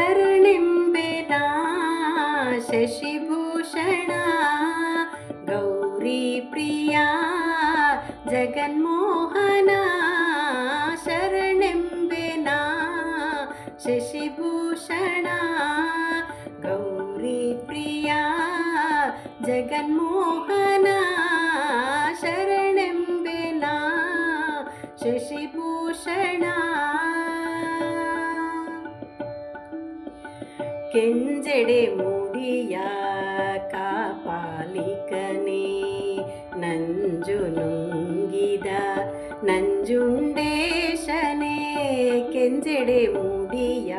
ಶರಣೆಂಬೆನ ಶಶಿಭೂಷಣ ಗೌರಿ ಪ್ರಿಯ ಜಗನ್ಮೋಹನ ಶರಣೆಂಬೆನ ಶಶಿಭೂಷಣ ಗೌರಿ ಪ್ರಿಯ ಜಗನ್ಮೋಹನ ಶರಣೆಂಬೆನ ಶಶಿಭೂಷಣ ಕೆಂಜೆಡೆ ಮೂಡಿಯ ಕಾಪಾಲಿಕನೇ ನಂಜು ನುಂಗಿದ ನಂಜುಂಡೇಶನೇ ಕೆಂಜೆಡೆ ಮೂಡಿಯ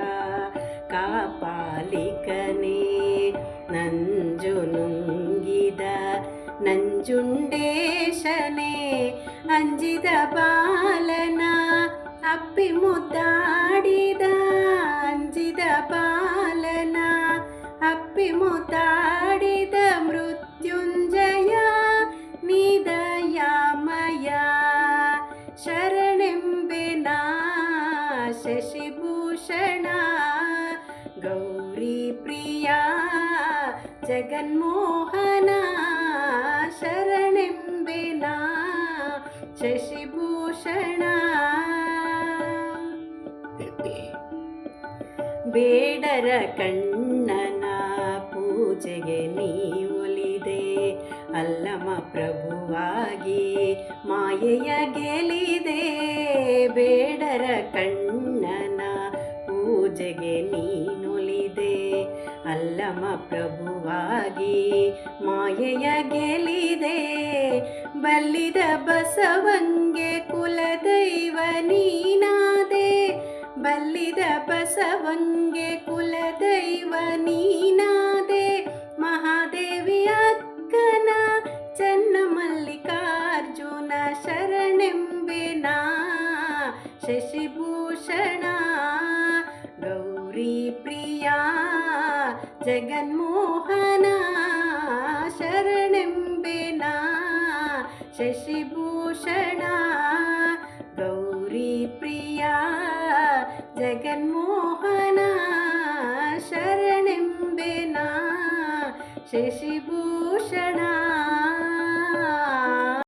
ಕಾಪಾಲಿಕನೇ ನಂಜು ನುಂಗಿದ ನಂಜುಂಡೇಶನೇ ಅಂಜಿದ ಬಾಲನ ಅಪ್ಪಿ ಮುದ್ದಾಡಿದ ಅಂಜಿದ ಬಾಲನ ಅಪ್ಪಿ ಮುದ್ದಾಡಿದ ಮೃತ್ಯುಂಜಯ ನಿದಯಾಮಯ ಶರಣೆಂಬೆನ ಶಶಿಭೂಷಣ ಗೌರಿ ಪ್ರಿಯ ಜಗನ್ಮೋಹನ ಶರಣೆಂಬೆನ ಶಶಿಭೂಷಣ ಬೇಡರ ಕಣ್ಣನ ಪೂಜೆಗೆ ನೀ ಒಲಿದೆ ಅಲ್ಲಮ ಪ್ರಭುವಾಗಿ ಮಾಯೆಯ ಗೆಲಿದೆ ಬೇಡರ ಕಣ್ಣನ ಪೂಜೆಗೆ ನೀನೊಲಿದೆ ಅಲ್ಲಮ ಪ್ರಭುವಾಗಿ ಮಾಯೆಯ ಗೆಲಿದೆ ಬಲ್ಲಿದ ಬಸವಂಗೆ ಕುಲದೈವ ನೀನಾದೆ ಬಲ್ಲಿದ ಬಸವಂಗೆ ಕುಲದೈವ ನೀನಾದೆ ಮಹಾದೇವಿ ಅಕ್ಕನ ಚನ್ನಮಲ್ಲಿಕಾರ್ಜುನ ಶರಣೆಂಬೆನ ಶಶಿಭೂಷಣ ಗೌರಿ ಪ್ರಿಯ ಜಗನ್ಮೋಹನ ಶರಣೆಂಬೆನ ಶಶಿಭೂಷಣ ಗೌರಿ ಪ್ರಿಯ ಜಗನ್ಮೋಹನ ಶರಣೆಂಬೆನ ಶಶಿಭೂಷಣ